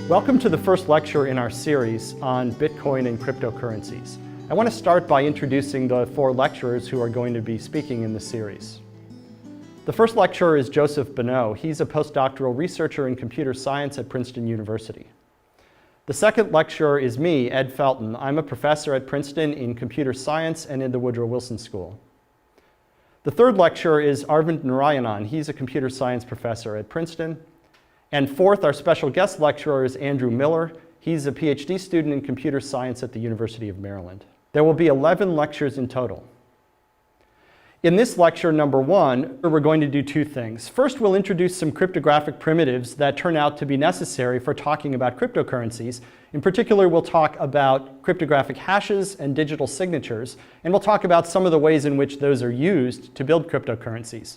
Welcome to the first lecture in our series on Bitcoin and cryptocurrencies. I want to start by introducing the four lecturers who are going to be speaking in the series. The first lecturer is Joseph Bonneau. He's a postdoctoral researcher in computer science at Princeton University. The second lecturer is me, Ed Felton. I'm a professor at Princeton in computer science and in the Woodrow Wilson School. The third lecturer is Arvind Narayanan. He's a computer science professor at Princeton. And fourth, our special guest lecturer is Andrew Miller. He's a PhD student in computer science at the University of Maryland. There will be 11 lectures in total. In this lecture, number one, we're going to do two things. First, we'll introduce some cryptographic primitives that turn out to be necessary for talking about cryptocurrencies. In particular, we'll talk about cryptographic hashes and digital signatures, and we'll talk about some of the ways in which those are used to build cryptocurrencies.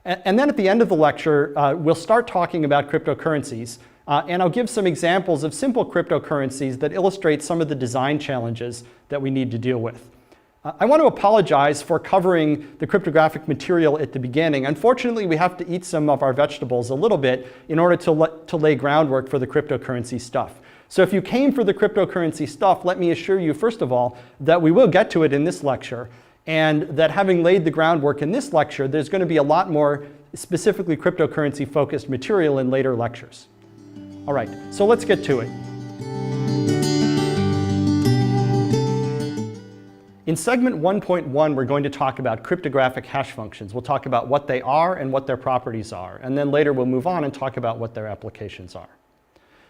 And then at the end of the lecture, we'll start talking about cryptocurrencies, and I'll give some examples of simple cryptocurrencies that illustrate some of the design challenges that we need to deal with. I want to apologize for covering the cryptographic material at the beginning. Unfortunately, we have to eat some of our vegetables a little bit in order to lay groundwork for the cryptocurrency stuff. So if you came for the cryptocurrency stuff, let me assure you, first of all, that we will get to it in this lecture, and that having laid the groundwork in this lecture, there's going to be a lot more specifically cryptocurrency-focused material in later lectures. All right, so let's get to it. In segment 1.1, we're going to talk about cryptographic hash functions. We'll talk about what they are and what their properties are, and then later we'll move on and talk about what their applications are.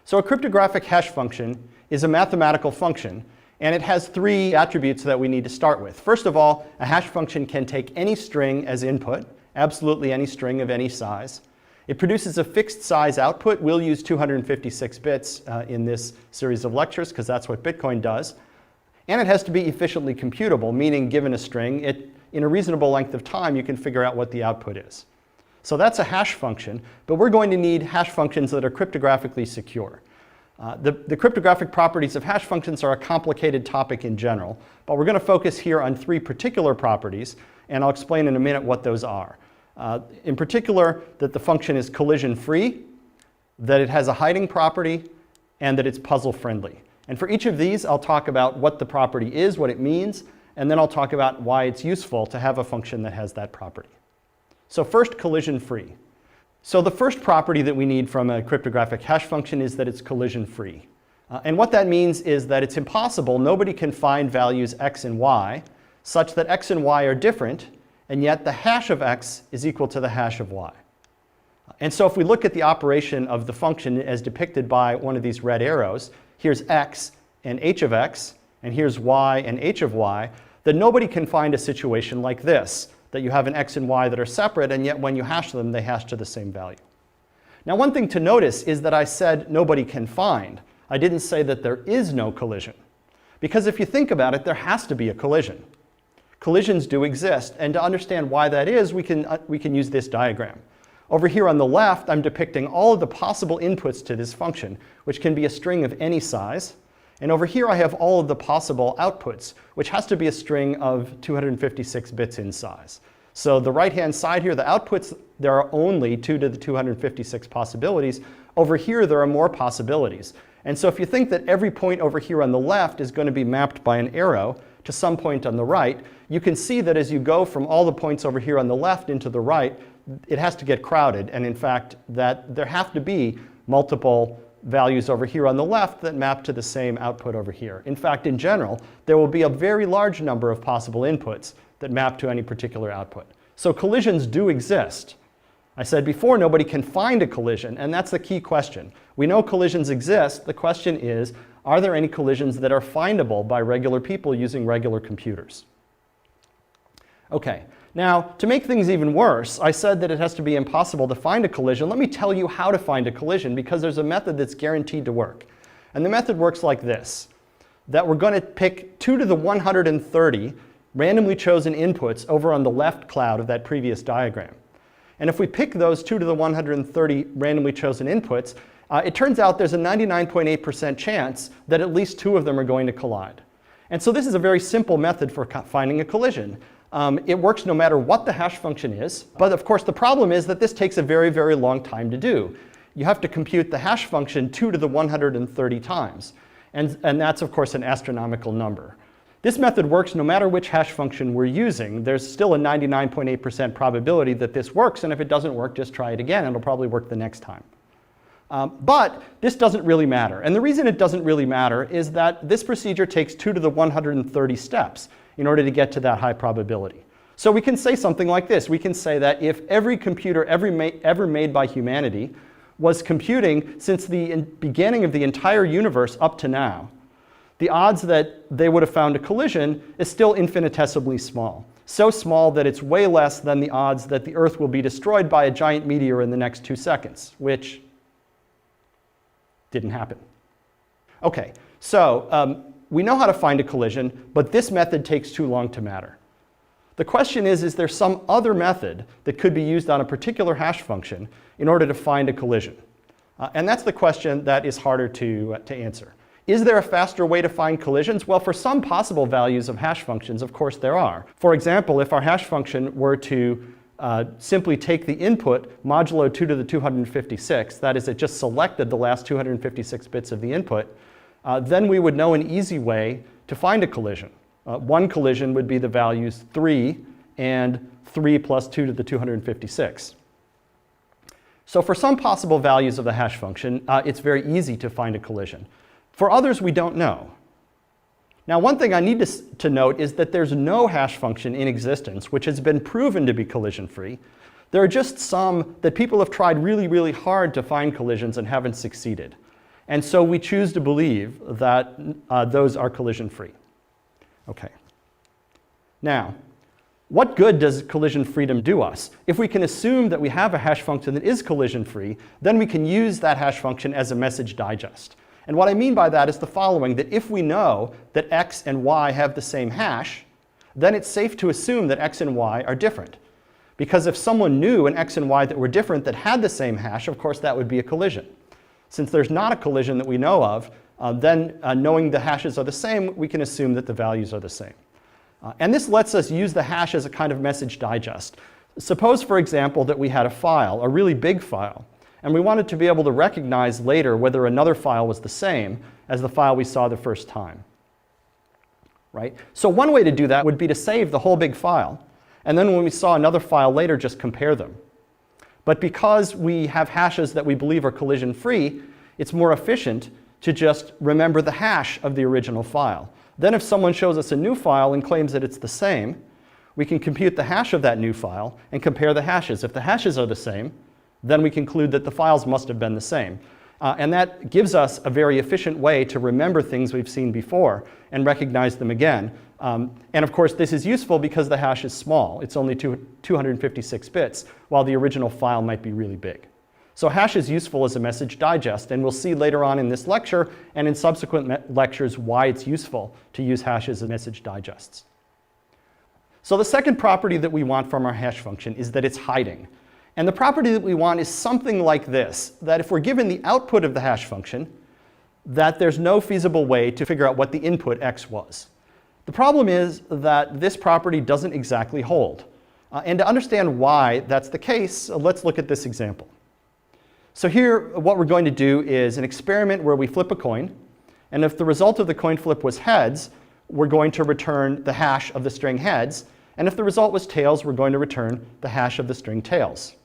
So a cryptographic hash function is a mathematical function, and it has three attributes that we need to start with. First of all, a hash function can take any string as input, absolutely any string of any size. It produces a fixed size output. We'll use 256 bits in this series of lectures because that's what Bitcoin does. And it has to be efficiently computable, meaning given a string, in a reasonable length of time, you can figure out what the output is. So that's a hash function, but we're going to need hash functions that are cryptographically secure. The cryptographic properties of hash functions are a complicated topic in general, but we're going to focus here on three particular properties, and I'll explain in a minute what those are. In particular, that the function is collision-free, that it has a hiding property, and that it's puzzle-friendly. And for each of these, I'll talk about what the property is, what it means, and then I'll talk about why it's useful to have a function that has that property. So first, collision-free. So the first property that we need from a cryptographic hash function is that it's collision-free. And what that means is that it's impossible, nobody can find values x and y such that x and y are different, and yet the hash of x is equal to the hash of y. And so if we look at the operation of the function as depicted by one of these red arrows, here's x and h of x, and here's y and h of y, then nobody can find a situation like this, that you have an x and y that are separate, and yet when you hash them, they hash to the same value. Now, one thing to notice is that I said nobody can find. I didn't say that there is no collision. Because if you think about it, there has to be a collision. Collisions do exist, and to understand why that is, we can use this diagram. Over here on the left, I'm depicting all of the possible inputs to this function, which can be a string of any size. And over here, I have all of the possible outputs, which has to be a string of 256 bits in size. So the right-hand side here, the outputs, there are only 2 to the 256 possibilities. Over here, there are more possibilities. And so if you think that every point over here on the left is going to be mapped by an arrow to some point on the right, you can see that as you go from all the points over here on the left into the right, it has to get crowded. And in fact, that there have to be multiple values over here on the left that map to the same output over here. In fact, in general, there will be a very large number of possible inputs that map to any particular output. So collisions do exist. I said before, nobody can find a collision, and that's the key question. We know collisions exist. The question is, are there any collisions that are findable by regular people using regular computers? Okay. Now, to make things even worse, I said that it has to be impossible to find a collision. Let me tell you how to find a collision, because there's a method that's guaranteed to work. And the method works like this, that we're going to pick 2 to the 130 randomly chosen inputs over on the left cloud of that previous diagram. And if we pick those 2 to the 130 randomly chosen inputs, it turns out there's a 99.8% chance that at least 2 of them are going to collide. And so this is a very simple method for finding a collision. It works no matter what the hash function is, but of course the problem is that this takes a very, very long time to do. you have to compute the hash function 2 to the 130 times. And that's, of course, an astronomical number. This method works no matter which hash function we're using. There's still a 99.8% probability that this works, and if it doesn't work, just try it again. It'll probably work the next time. But this doesn't really matter. And the reason it doesn't really matter is that this procedure takes 2 to the 130 steps in order to get to that high probability. So we can say something like this. We can say that if every computer ever made by humanity was computing since the beginning of the entire universe up to now, the odds that they would have found a collision is still infinitesimally small. So small that it's way less than the odds that the Earth will be destroyed by a giant meteor in the next 2 seconds, which didn't happen. Okay, so we know how to find a collision, but this method takes too long to matter. The question is there some other method that could be used on a particular hash function in order to find a collision? And that's the question that is harder to answer. Is there a faster way to find collisions? Well, for some possible values of hash functions, of course there are. For example, if our hash function were to simply take the input modulo 2 to the 256, that is, it just selected the last 256 bits of the input, then we would know an easy way to find a collision. One collision would be the values 3 and 3 plus 2 to the 256. So for some possible values of the hash function, it's very easy to find a collision. For others, we don't know. Now, one thing I need to note is that there's no hash function in existence which has been proven to be collision-free. There are just some that people have tried really, really hard to find collisions and haven't succeeded. And so we choose to believe that those are collision-free. Okay. Now, what good does collision freedom do us? If we can assume that we have a hash function that is collision-free, then we can use that hash function as a message digest. And what I mean by that is the following, that if we know that x and y have the same hash, then it's safe to assume that x and y are different. Because if someone knew an x and y that were different that had the same hash, of course that would be a collision. Since there's not a collision that we know of, then knowing the hashes are the same, we can assume that the values are the same. And this lets us use the hash as a kind of message digest. Suppose, for example, that we had a file, a really big file, and we wanted to be able to recognize later whether another file was the same as the file we saw the first time. Right? So one way to do that would be to save the whole big file, and then when we saw another file later, just compare them. But because we have hashes that we believe are collision-free, it's more efficient to just remember the hash of the original file. Then if someone shows us a new file and claims that it's the same, we can compute the hash of that new file and compare the hashes. If the hashes are the same, then we conclude that the files must have been the same. And that gives us a very efficient way to remember things we've seen before and recognize them again. And of course, this is useful because the hash is small. It's only 256 bits, while the original file might be really big. So hash is useful as a message digest, and we'll see later on in this lecture and in subsequent lectures why it's useful to use hashes as message digests. So the second property that we want from our hash function is that it's hiding. And the property that we want is something like this, that if we're given the output of the hash function, that there's no feasible way to figure out what the input x was. The problem is that this property doesn't exactly hold. And to understand why that's the case, let's look at this example. So here, what we're going to do is an experiment where we flip a coin, and if the result of the coin flip was heads, we're going to return the hash of the string heads, and if the result was tails, we're going to return the hash of the string tails.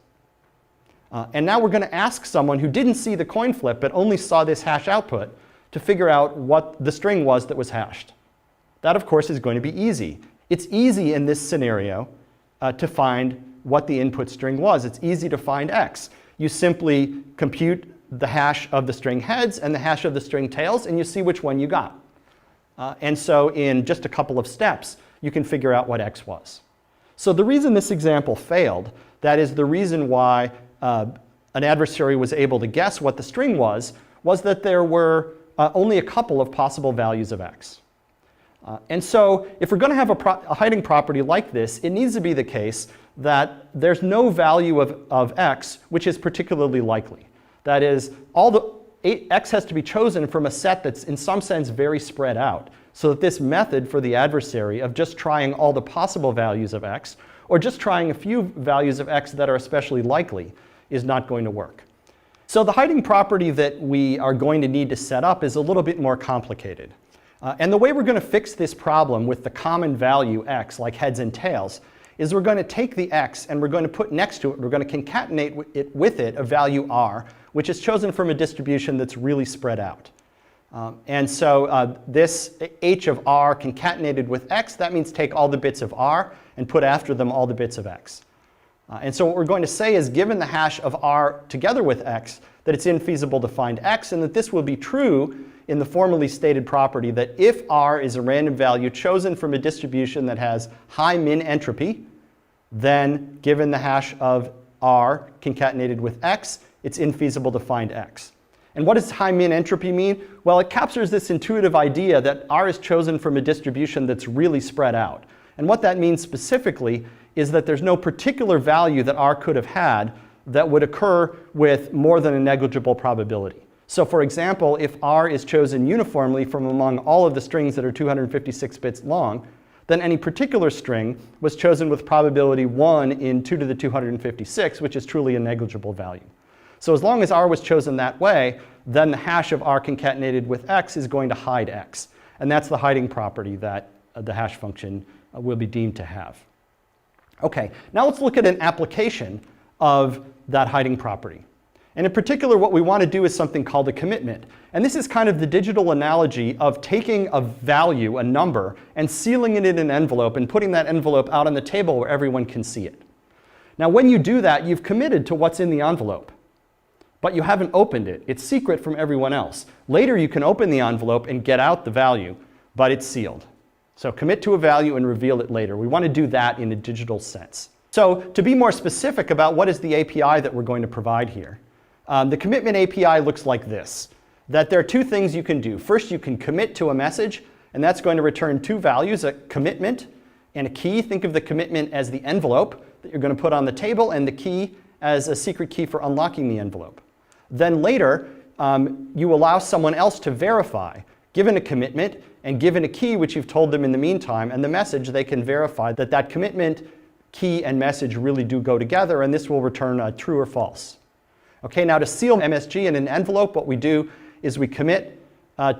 And now we're going to ask someone who didn't see the coin flip but only saw this hash output to figure out what the string was that was hashed. That, of course, is going to be easy. It's easy in this scenario to find what the input string was. It's easy to find x. You simply compute the hash of the string heads and the hash of the string tails, and you see which one you got. And so in just a couple of steps, you can figure out what x was. So the reason this example failed, that is the reason why an adversary was able to guess what the string was that there were only a couple of possible values of x. And so if we're going to have a hiding property like this, it needs to be the case that there's no value of x which is particularly likely. That is, x has to be chosen from a set that's in some sense very spread out, so that this method for the adversary of just trying all the possible values of x, or just trying a few values of x that are especially likely, is not going to work. So the hiding property that we are going to need to set up is a little bit more complicated. And the way we're going to fix this problem with the common value x, like heads and tails, is we're going to take the x and we're going to put next to it, we're going to concatenate it with it a value r, which is chosen from a distribution that's really spread out. And so this h of r concatenated with x, that means take all the bits of r and put after them all the bits of x. And so what we're going to say is, given the hash of r together with x, that it's infeasible to find x, and that this will be true in the formally stated property that if r is a random value chosen from a distribution that has high min entropy, then given the hash of r concatenated with x, it's infeasible to find x. And what does high min entropy mean? Well, it captures this intuitive idea that r is chosen from a distribution that's really spread out. And what that means specifically is that there's no particular value that r could have had that would occur with more than a negligible probability. So for example, if r is chosen uniformly from among all of the strings that are 256 bits long, then any particular string was chosen with probability 1 in 2 to the 256, which is truly a negligible value. So as long as r was chosen that way, then the hash of r concatenated with x is going to hide x. And that's the hiding property that the hash function will be deemed to have. Okay, now let's look at an application of that hiding property. And in particular, what we want to do is something called a commitment. And this is kind of the digital analogy of taking a value, a number, and sealing it in an envelope and putting that envelope out on the table where everyone can see it. Now, when you do that, you've committed to what's in the envelope, but you haven't opened it. It's secret from everyone else. Later, you can open the envelope and get out the value, but it's sealed. So commit to a value and reveal it later. We want to do that in a digital sense. So to be more specific about what is the API that we're going to provide here, the commitment API looks like this, that there are two things you can do. First, you can commit to a message, and that's going to return two values, a commitment and a key. Think of the commitment as the envelope that you're going to put on the table, and the key as a secret key for unlocking the envelope. Then later, you allow someone else to verify, given a commitment and given a key which you've told them in the meantime, and the message, they can verify that that commitment, key, and message really do go together, and this will return true or false. Okay, now to seal MSG in an envelope, what we do is we commit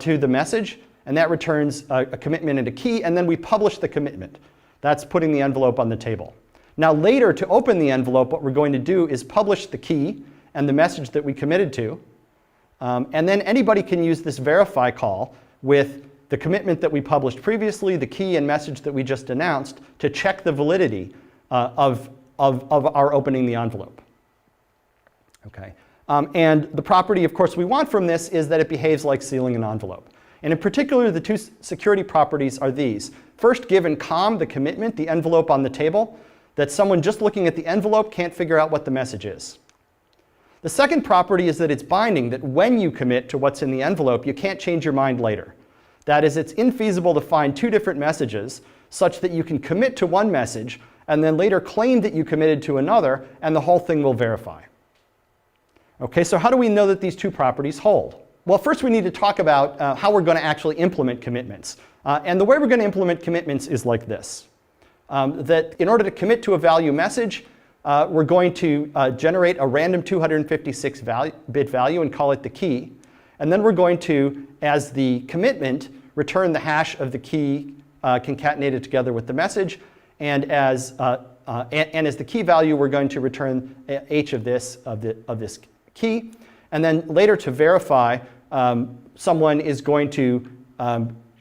to the message, and that returns a commitment and a key, and then we publish the commitment. That's putting the envelope on the table. Now later, to open the envelope, what we're going to do is publish the key and the message that we committed to, and then anybody can use this verify call with the commitment that we published previously, the key and message that we just announced, to check the validity of our opening the envelope. Okay. And the property, of course, we want from this is that it behaves like sealing an envelope. And in particular, the two security properties are these. First, given COM, the commitment, the envelope on the table, that someone just looking at the envelope can't figure out what the message is. The second property is that it's binding, that when you commit to what's in the envelope, you can't change your mind later. That is, it's infeasible to find two different messages such that you can commit to one message and then later claim that you committed to another, and the whole thing will verify. Okay, so how do we know that these two properties hold? Well, first we need to talk about how we're going to actually implement commitments. And the way we're going to implement commitments is like this. That in order to commit to a value message, we're going to generate a random 256-bit value and call it the key. And then we're going to, as the commitment, return the hash of the key concatenated together with the message. And as the key value, we're going to return h of this key. And then later, to verify, someone is going to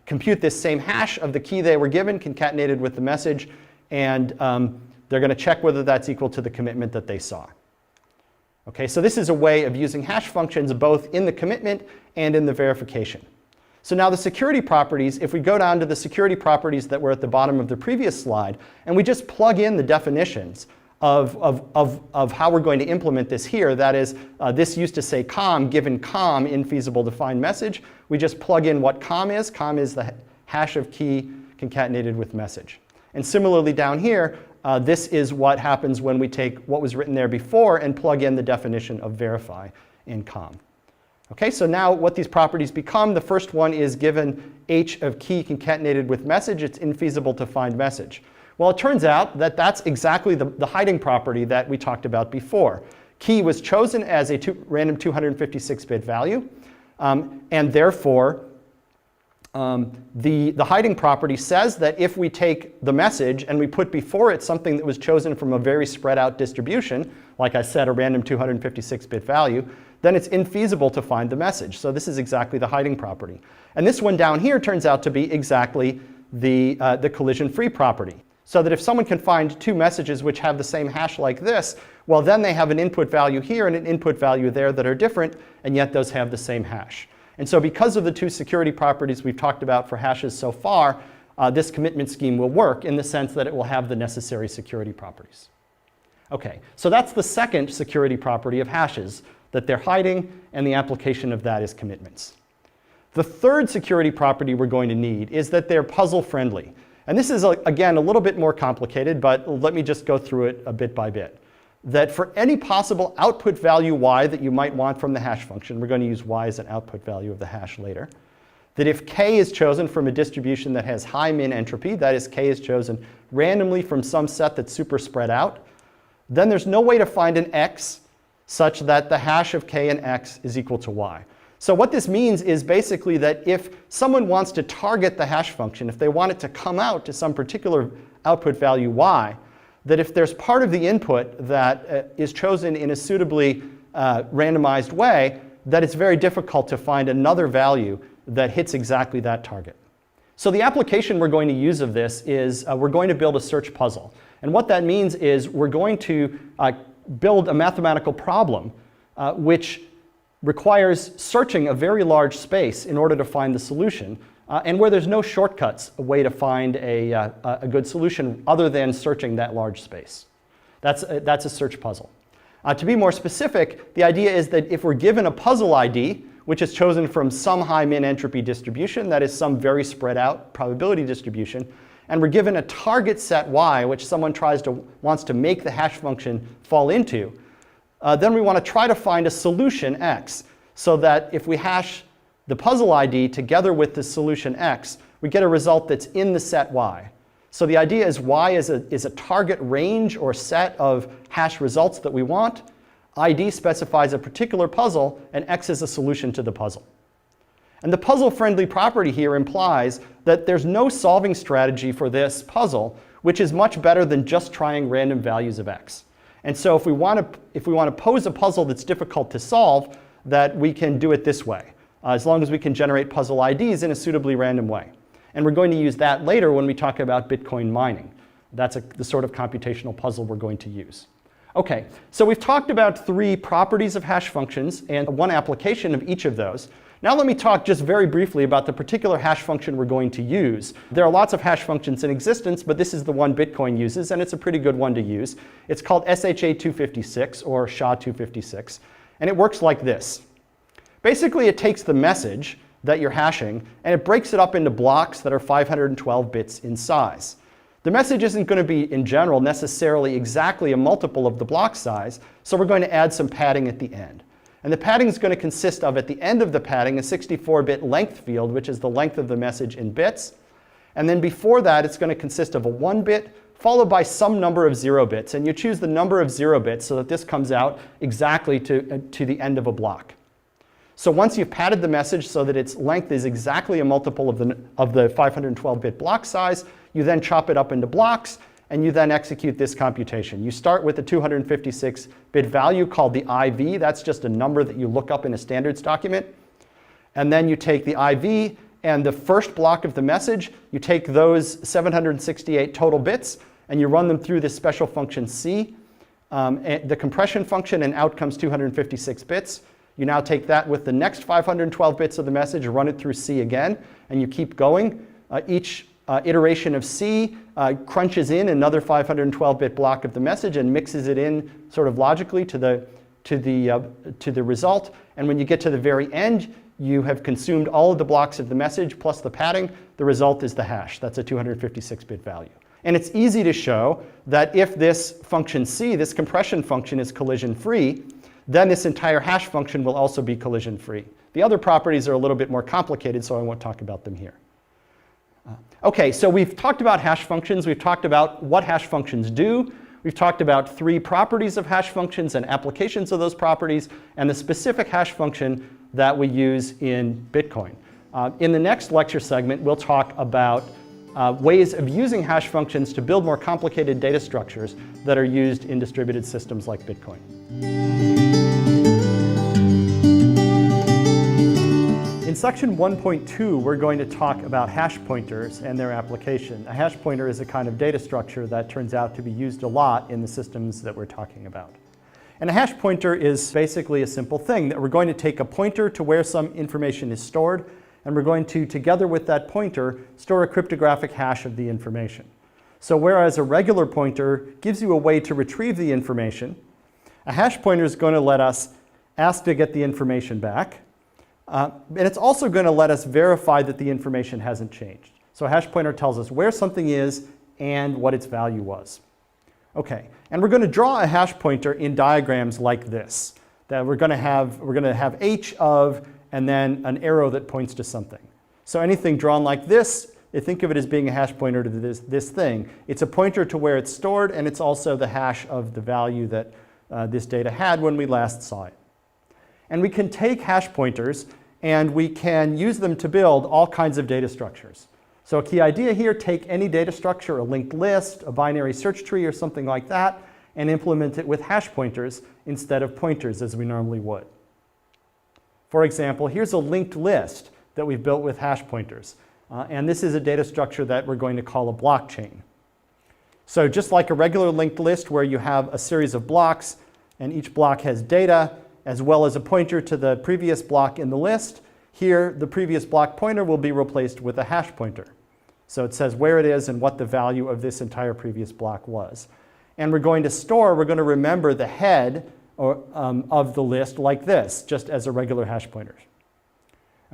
compute this same hash of the key they were given, concatenated with the message, and they're going to check whether that's equal to the commitment that they saw. Okay, so this is a way of using hash functions both in the commitment and in the verification. So now the security properties, if we go down to the security properties that were at the bottom of the previous slide, and we just plug in the definitions of how we're going to implement this here, that is, this used to say COM, given COM, infeasible to find message, we just plug in what COM is. COM is the hash of key concatenated with message. And similarly down here, this is what happens when we take what was written there before and plug in the definition of verify in COM. Okay, so now what these properties become, the first one is given h of key concatenated with message, it's infeasible to find message. Well, it turns out that that's exactly the hiding property that we talked about before. key was chosen as a random 256-bit value, and therefore the hiding property says that if we take the message and we put before it something that was chosen from a very spread out distribution, like I said, a random 256-bit value, then it's infeasible to find the message. So this is exactly the hiding property. And this one down here turns out to be exactly the collision-free property. So that if someone can find two messages which have the same hash like this, well, then they have an input value here and an input value there that are different, and yet those have the same hash. And so because of the two security properties we've talked about for hashes so far, this commitment scheme will work in the sense that it will have the necessary security properties. OK, so that's the second security property of hashes, that they're hiding, and the application of that is commitments. The third security property we're going to need is that they're puzzle-friendly. And this is, again, a little bit more complicated, but let me just go through it a bit by bit. That for any possible output value y that you might want from the hash function, we're going to use y as an output value of the hash later, that if k is chosen from a distribution that has high min entropy, that is, k is chosen randomly from some set that's super spread out, then there's no way to find an x such that the hash of k and x is equal to y. So what this means is basically that if someone wants to target the hash function, if they want it to come out to some particular output value y, that if there's part of the input that is chosen in a suitably randomized way, that it's very difficult to find another value that hits exactly that target. So the application we're going to use of this is we're going to build a search puzzle. And what that means is we're going to build a mathematical problem which requires searching a very large space in order to find the solution, and where there's no shortcuts, a way to find a good solution other than searching that large space. That's a search puzzle. To be more specific, the idea is that if we're given a puzzle ID, which is chosen from some high min entropy distribution, that is some very spread out probability distribution, and we're given a target set y, which someone wants to make the hash function fall into, then we want to try to find a solution x, so that if we hash the puzzle ID together with the solution x, we get a result that's in the set y. So the idea is y is a target range or set of hash results that we want. ID specifies a particular puzzle, and x is a solution to the puzzle. And the puzzle-friendly property here implies that there's no solving strategy for this puzzle, which is much better than just trying random values of x. And so if we want to pose a puzzle that's difficult to solve, that we can do it this way, as long as we can generate puzzle IDs in a suitably random way. And we're going to use that later when we talk about Bitcoin mining. That's the sort of computational puzzle we're going to use. OK, so we've talked about three properties of hash functions and one application of each of those. Now let me talk just very briefly about the particular hash function we're going to use. There are lots of hash functions in existence, but this is the one Bitcoin uses, and it's a pretty good one to use. It's called SHA-256, or SHA-256, and it works like this. Basically, it takes the message that you're hashing, and it breaks it up into blocks that are 512 bits in size. The message isn't going to be, in general, necessarily exactly a multiple of the block size, so we're going to add some padding at the end. And the padding is going to consist of, at the end of the padding, a 64-bit length field, which is the length of the message in bits. And then before that, it's going to consist of a 1-bit, followed by some number of 0 bits. And you choose the number of 0 bits so that this comes out exactly to the end of a block. So once you've padded the message so that its length is exactly a multiple of the 512-bit block size, you then chop it up into blocks, and you then execute this computation. You start with a 256-bit value called the IV. That's just a number that you look up in a standards document. And then you take the IV and the first block of the message. You take those 768 total bits, and you run them through this special function C, the compression function, and out comes 256 bits. You now take that with the next 512 bits of the message, run it through C again, and you keep going. Each iteration of C crunches in another 512-bit block of the message and mixes it in sort of logically to the result. And when you get to the very end, you have consumed all of the blocks of the message plus the padding. The result is the hash. That's a 256-bit value. And it's easy to show that if this function C, this compression function, is collision-free, then this entire hash function will also be collision-free. The other properties are a little bit more complicated, so I won't talk about them here. OK, so we've talked about hash functions. We've talked about what hash functions do. We've talked about 3 properties of hash functions and applications of those properties, and the specific hash function that we use in Bitcoin. In the next lecture segment, we'll talk about ways of using hash functions to build more complicated data structures that are used in distributed systems like Bitcoin. In section 1.2, we're going to talk about hash pointers and their application. A hash pointer is a kind of data structure that turns out to be used a lot in the systems that we're talking about. And a hash pointer is basically a simple thing that we're going to take a pointer to where some information is stored, and we're going to, together with that pointer, store a cryptographic hash of the information. So whereas a regular pointer gives you a way to retrieve the information, a hash pointer is going to let us ask to get the information back. And it's also going to let us verify that the information hasn't changed. So a hash pointer tells us where something is and what its value was. Okay, and we're going to draw a hash pointer in diagrams like this. That we're going to have h of, and then an arrow that points to something. So anything drawn like this, think of it as being a hash pointer to this thing. It's a pointer to where it's stored, and it's also the hash of the value that this data had when we last saw it. And we can take hash pointers and we can use them to build all kinds of data structures. So a key idea here, take any data structure, a linked list, a binary search tree, or something like that, and implement it with hash pointers instead of pointers as we normally would. For example, here's a linked list that we've built with hash pointers. And this is a data structure that we're going to call a blockchain. So just like a regular linked list where you have a series of blocks, and each block has data, as well as a pointer to the previous block in the list, here the previous block pointer will be replaced with a hash pointer. So it says where it is and what the value of this entire previous block was. And we're going to remember the head of the list like this, just as a regular hash pointer.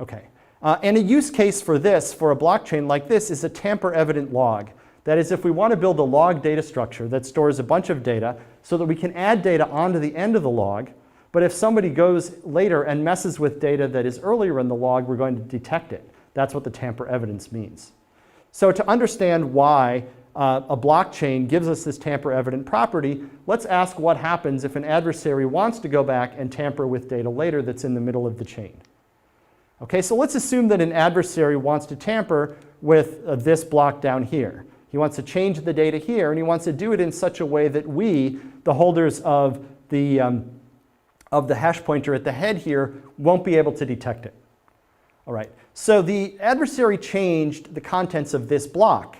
Okay. And a use case for this, for a blockchain like this, is a tamper-evident log. That is, if we want to build a log data structure that stores a bunch of data so that we can add data onto the end of the log, but if somebody goes later and messes with data that is earlier in the log, we're going to detect it. That's what the tamper evidence means. So to understand why a blockchain gives us this tamper evident property, let's ask what happens if an adversary wants to go back and tamper with data later that's in the middle of the chain. Okay, so let's assume that an adversary wants to tamper with this block down here. He wants to change the data here, and he wants to do it in such a way that we, the holders of the hash pointer at the head here, won't be able to detect it. All right, so the adversary changed the contents of this block,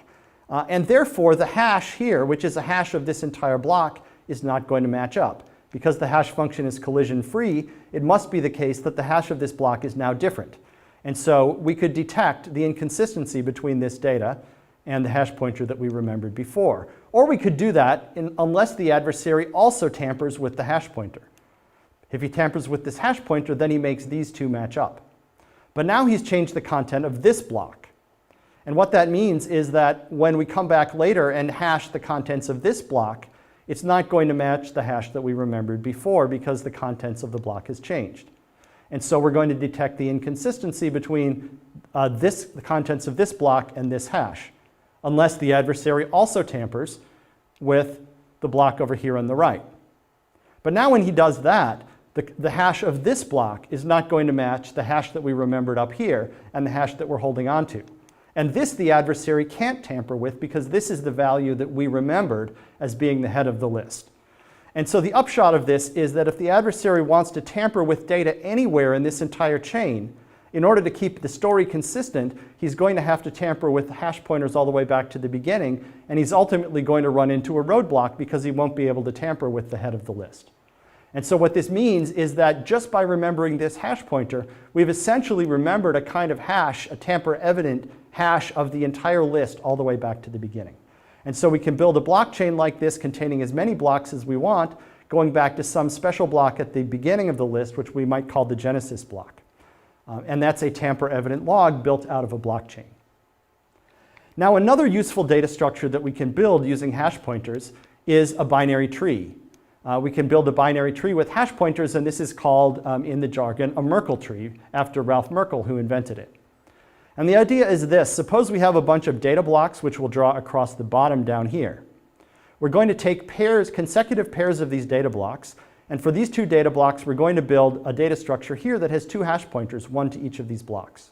and therefore the hash here, which is a hash of this entire block, is not going to match up. Because the hash function is collision-free, it must be the case that the hash of this block is now different. And so we could detect the inconsistency between this data and the hash pointer that we remembered before. Or we could do that unless the adversary also tampers with the hash pointer. If he tampers with this hash pointer, then he makes these two match up. But now he's changed the content of this block. And what that means is that when we come back later and hash the contents of this block, it's not going to match the hash that we remembered before because the contents of the block has changed. And so we're going to detect the inconsistency between the contents of this block and this hash, unless the adversary also tampers with the block over here on the right. But now when he does that, the hash of this block is not going to match the hash that we remembered up here and the hash that we're holding on to. And this the adversary can't tamper with because this is the value that we remembered as being the head of the list. And so the upshot of this is that if the adversary wants to tamper with data anywhere in this entire chain, in order to keep the story consistent, he's going to have to tamper with hash pointers all the way back to the beginning, and he's ultimately going to run into a roadblock because he won't be able to tamper with the head of the list. And so what this means is that just by remembering this hash pointer, we've essentially remembered a kind of hash, a tamper-evident hash of the entire list all the way back to the beginning. And so we can build a blockchain like this containing as many blocks as we want, going back to some special block at the beginning of the list, which we might call the genesis block. And that's a tamper-evident log built out of a blockchain. Now, another useful data structure that we can build using hash pointers is a binary tree. We can build a binary tree with hash pointers, and this is called, in the jargon, a Merkle tree, after Ralph Merkle, who invented it. And the idea is this. Suppose we have a bunch of data blocks which we'll draw across the bottom down here. we're going to take pairs, consecutive pairs of these data blocks, and for these two data blocks, we're going to build a data structure here that has two hash pointers, one to each of these blocks.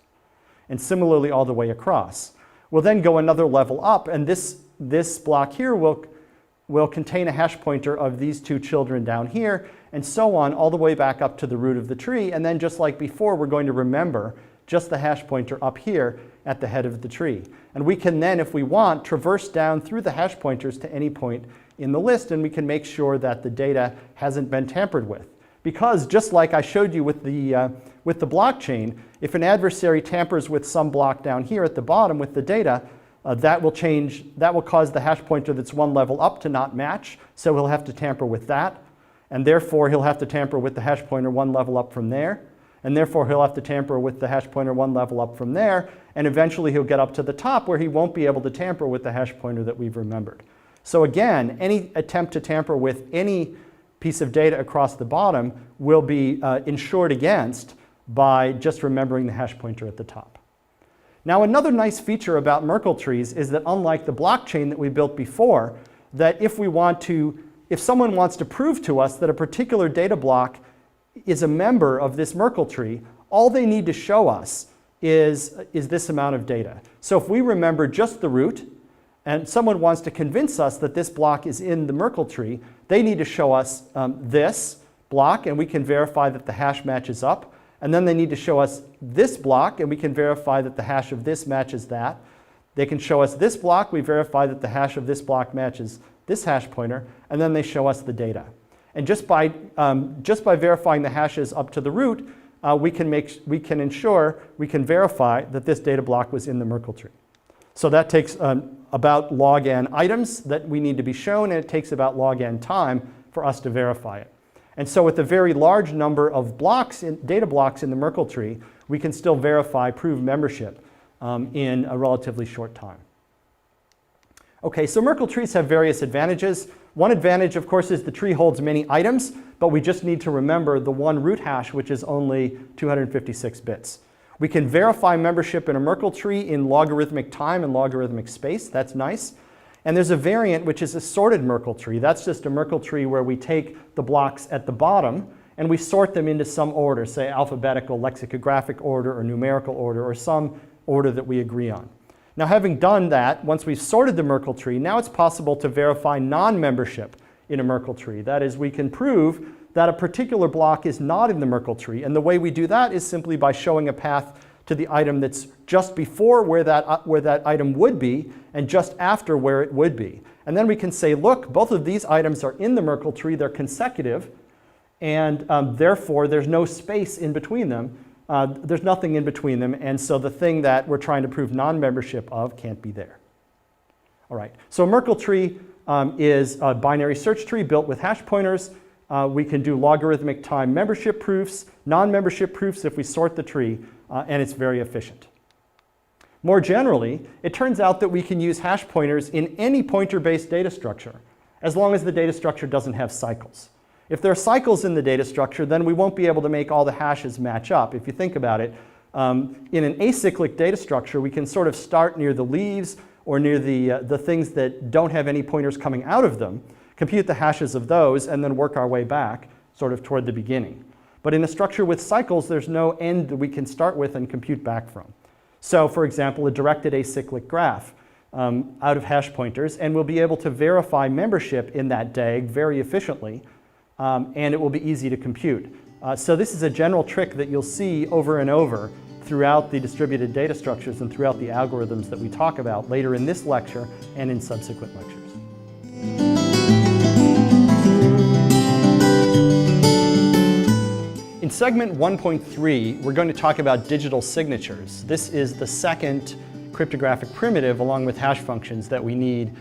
And similarly all the way across. We'll then go another level up, and this block here will contain a hash pointer of these two children down here, and so on all the way back up to the root of the tree. And then just like before, we're going to remember just the hash pointer up here at the head of the tree. And we can then, if we want, traverse down through the hash pointers to any point in the list, and we can make sure that the data hasn't been tampered with. Because just like I showed you with the blockchain, if an adversary tampers with some block down here at the bottom with the data, that will cause the hash pointer that's one level up to not match, so he'll have to tamper with that, and therefore he'll have to tamper with the hash pointer one level up from there, and therefore he'll have to tamper with the hash pointer one level up from there, and eventually he'll get up to the top where he won't be able to tamper with the hash pointer that we've remembered. So again, any attempt to tamper with any piece of data across the bottom will be insured against by just remembering the hash pointer at the top. Now another nice feature about Merkle trees is that unlike the blockchain that we built before, that if someone wants to prove to us that a particular data block is a member of this Merkle tree, all they need to show us is this amount of data. So if we remember just the root, and someone wants to convince us that this block is in the Merkle tree, they need to show us this block, and we can verify that the hash matches up. And then they need to show us this block, and we can verify that the hash of this matches that. They can show us this block, we verify that the hash of this block matches this hash pointer, and then they show us the data. And just by verifying the hashes up to the root, we can verify that this data block was in the Merkle tree. So that takes about log n items that we need to be shown, and it takes about log n time for us to verify it. And so with a very large number of data blocks in the Merkle tree, we can still prove membership in a relatively short time. Okay, so Merkle trees have various advantages. One advantage, of course, is the tree holds many items, but we just need to remember the one root hash, which is only 256 bits. We can verify membership in a Merkle tree in logarithmic time and logarithmic space. That's nice. And there's a variant, which is a sorted Merkle tree. That's just a Merkle tree where we take the blocks at the bottom and we sort them into some order, say alphabetical, lexicographic order, or numerical order, or some order that we agree on. Now, having done that, once we've sorted the Merkle tree, now it's possible to verify non-membership in a Merkle tree. That is, we can prove that a particular block is not in the Merkle tree. And the way we do that is simply by showing a path to the item that's just before where that item would be and just after where it would be. And then we can say, look, both of these items are in the Merkle tree, they're consecutive, and therefore there's no space in between them. There's nothing in between them, and so the thing that we're trying to prove non-membership of can't be there. All right, so a Merkle tree is a binary search tree built with hash pointers. We can do logarithmic time membership proofs, non-membership proofs if we sort the tree, and it's very efficient. More generally, it turns out that we can use hash pointers in any pointer-based data structure, as long as the data structure doesn't have cycles. If there are cycles in the data structure, then we won't be able to make all the hashes match up. If you think about it, in an acyclic data structure, we can sort of start near the leaves or near the things that don't have any pointers coming out of them, compute the hashes of those, and then work our way back sort of toward the beginning. But in a structure with cycles, there's no end that we can start with and compute back from. So for example, a directed acyclic graph out of hash pointers, and we'll be able to verify membership in that DAG very efficiently, and it will be easy to compute. So this is a general trick that you'll see over and over throughout the distributed data structures and throughout the algorithms that we talk about later in this lecture and in subsequent lectures. In segment 1.3, we're going to talk about digital signatures. This is the second cryptographic primitive along with hash functions that we need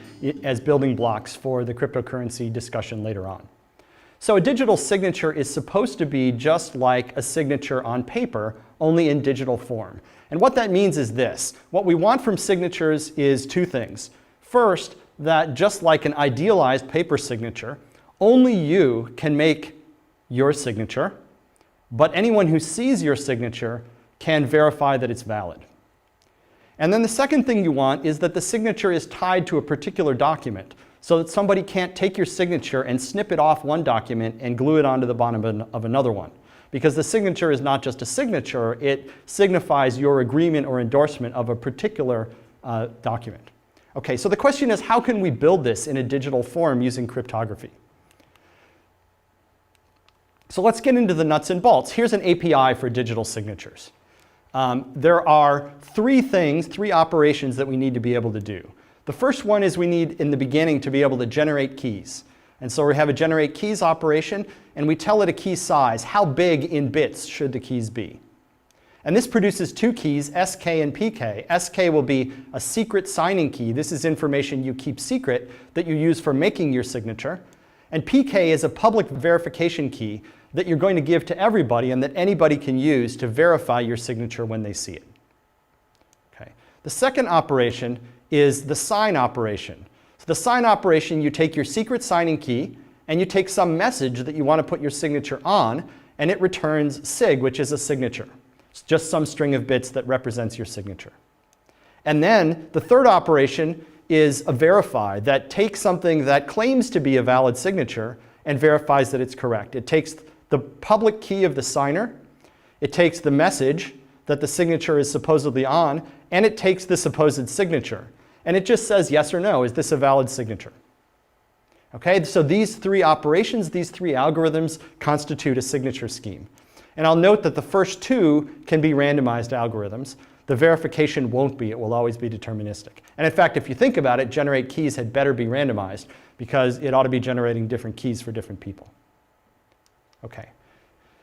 as building blocks for the cryptocurrency discussion later on. So a digital signature is supposed to be just like a signature on paper, only in digital form. And what that means is this. What we want from signatures is two things. First, that just like an idealized paper signature, only you can make your signature, but anyone who sees your signature can verify that it's valid. And then the second thing you want is that the signature is tied to a particular document. so that somebody can't take your signature and snip it off one document and glue it onto the bottom of another one. Because the signature is not just a signature, it signifies your agreement or endorsement of a particular document. Okay, so the question is, how can we build this in a digital form using cryptography? So let's get into the nuts and bolts. Here's an API for digital signatures. There are three operations that we need to be able to do. The first one is we need, in the beginning, to be able to generate keys. And so we have a generate keys operation, and we tell it a key size. How big in bits should the keys be? And this produces two keys, SK and PK. SK will be a secret signing key. This is information you keep secret that you use for making your signature. And PK is a public verification key that you're going to give to everybody and that anybody can use to verify your signature when they see it. Okay. The second operation is the sign operation. So the sign operation, you take your secret signing key and you take some message that you want to put your signature on, and it returns SIG, which is a signature. It's just some string of bits that represents your signature. And then the third operation is a verify that takes something that claims to be a valid signature and verifies that it's correct. It takes the public key of the signer, it takes the message that the signature is supposedly on, and it takes the supposed signature. And it just says yes or no, is this a valid signature? Okay, so these three operations, these three algorithms constitute a signature scheme. And I'll note that the first two can be randomized algorithms. The verification won't be, it will always be deterministic. And in fact, if you think about it, generate keys had better be randomized because it ought to be generating different keys for different people. Okay,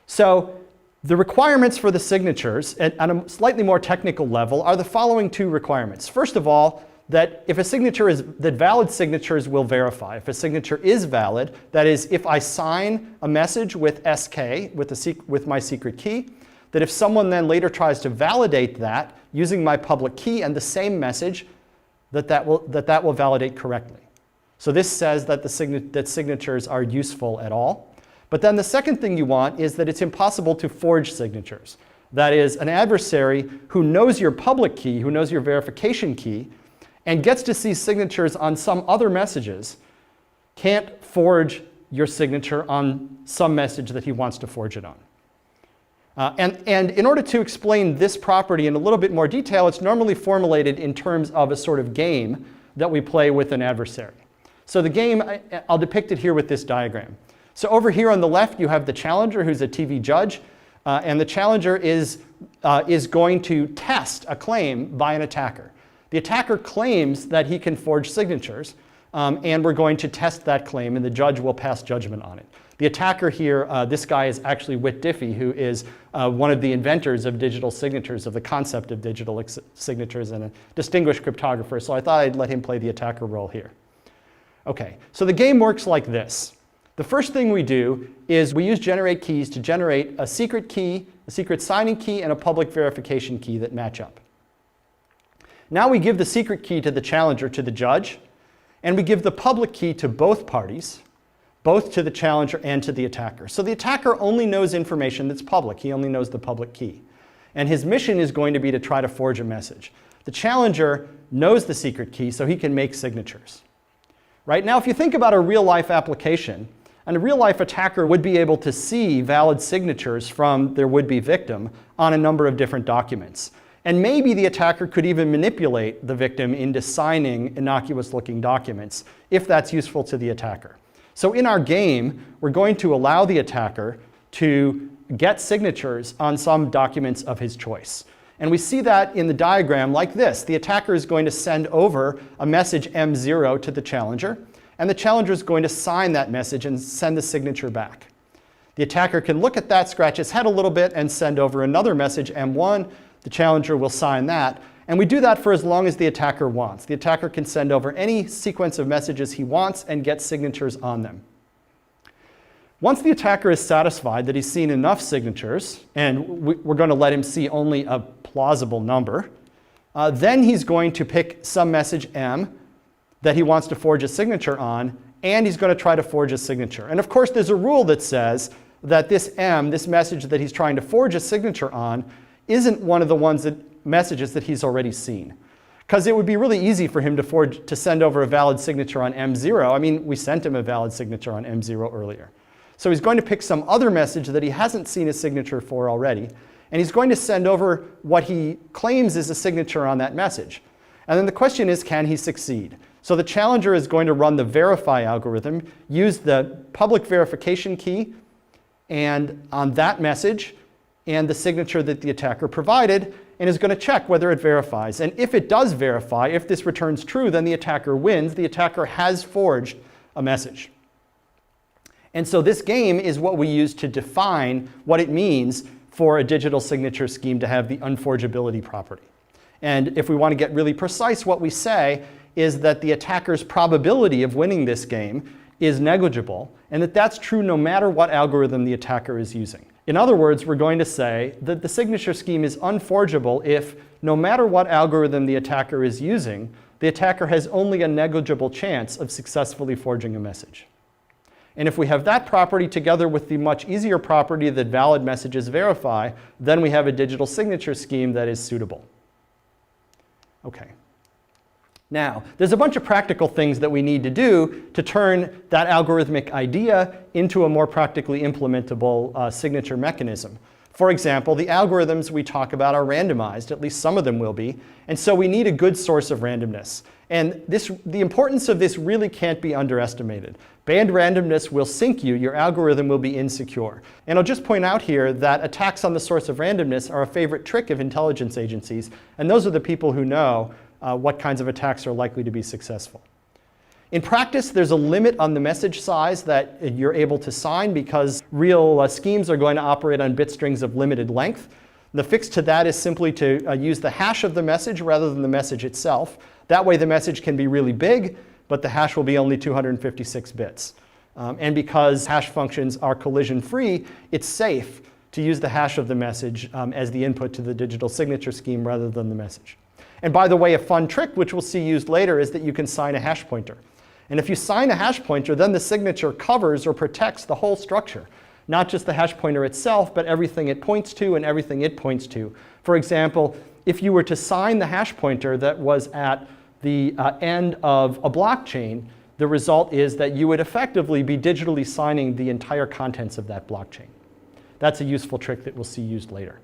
so the requirements for the signatures at a slightly more technical level are the following two requirements. First of all, that if a signature is, that valid signatures will verify. If a signature is valid, that is, if I sign a message with SK, with my secret key, that if someone then later tries to validate that using my public key and the same message, that will validate correctly. So this says that that signatures are useful at all. But then the second thing you want is that it's impossible to forge signatures. That is, an adversary who knows your public key, who knows your verification key, and gets to see signatures on some other messages, can't forge your signature on some message that he wants to forge it on. And in order to explain this property in a little bit more detail, it's normally formulated in terms of a sort of game that we play with an adversary. So the game, I'll depict it here with this diagram. So over here on the left, you have the challenger, who's a TV judge, and the challenger is going to test a claim by an attacker. The attacker claims that he can forge signatures, and we're going to test that claim, and the judge will pass judgment on it. The attacker here, this guy is actually Whit Diffie, who is one of the inventors of digital signatures, of the concept of digital signatures, and a distinguished cryptographer, so I thought I'd let him play the attacker role here. Okay, so the game works like this. The first thing we do is we use generate keys to generate a secret key, a secret signing key, and a public verification key that match up. Now we give the secret key to the challenger, to the judge, and we give the public key to both parties, both to the challenger and to the attacker. So the attacker only knows information that's public. He only knows the public key. And his mission is going to be to try to forge a message. The challenger knows the secret key, so he can make signatures. Right? Now, if you think about a real-life application, and a real-life attacker would be able to see valid signatures from their would-be victim on a number of different documents. And maybe the attacker could even manipulate the victim into signing innocuous-looking documents, if that's useful to the attacker. So in our game, we're going to allow the attacker to get signatures on some documents of his choice. And we see that in the diagram like this. The attacker is going to send over a message M0 to the challenger, and the challenger is going to sign that message and send the signature back. The attacker can look at that, scratch his head a little bit, and send over another message, M1. The challenger will sign that. And we do that for as long as the attacker wants. The attacker can send over any sequence of messages he wants and get signatures on them. Once the attacker is satisfied that he's seen enough signatures, and we're going to let him see only a plausible number, then he's going to pick some message M that he wants to forge a signature on, and he's going to try to forge a signature. And of course, there's a rule that says that this M, this message that he's trying to forge a signature on, isn't one of the messages that he's already seen. Because it would be really easy for him to send over a valid signature on M0. I mean, we sent him a valid signature on M0 earlier. So he's going to pick some other message that he hasn't seen a signature for already, and he's going to send over what he claims is a signature on that message. And then the question is, can he succeed? So the challenger is going to run the verify algorithm, use the public verification key and on that message and the signature that the attacker provided, and is going to check whether it verifies. And if it does verify, if this returns true, then the attacker wins. The attacker has forged a message. And so this game is what we use to define what it means for a digital signature scheme to have the unforgeability property. And if we want to get really precise, what we say is that the attacker's probability of winning this game is negligible, and that that's true no matter what algorithm the attacker is using. In other words, we're going to say that the signature scheme is unforgeable if, no matter what algorithm the attacker is using, the attacker has only a negligible chance of successfully forging a message. And if we have that property together with the much easier property that valid messages verify, then we have a digital signature scheme that is suitable. Okay. Now, there's a bunch of practical things that we need to do to turn that algorithmic idea into a more practically implementable signature mechanism. For example, the algorithms we talk about are randomized, at least some of them will be, and so we need a good source of randomness. And the importance of this really can't be underestimated. Banned randomness will sink you, your algorithm will be insecure. And I'll just point out here that attacks on the source of randomness are a favorite trick of intelligence agencies, and those are the people who know what kinds of attacks are likely to be successful. In practice, there's a limit on the message size that you're able to sign because real schemes are going to operate on bit strings of limited length. The fix to that is simply to use the hash of the message rather than the message itself. That way the message can be really big, but the hash will be only 256 bits. And because hash functions are collision-free, it's safe to use the hash of the message as the input to the digital signature scheme rather than the message. And by the way, a fun trick, which we'll see used later, is that you can sign a hash pointer. And if you sign a hash pointer, then the signature covers or protects the whole structure, not just the hash pointer itself, but everything it points to and everything it points to. For example, if you were to sign the hash pointer that was at the end of a blockchain, the result is that you would effectively be digitally signing the entire contents of that blockchain. That's a useful trick that we'll see used later.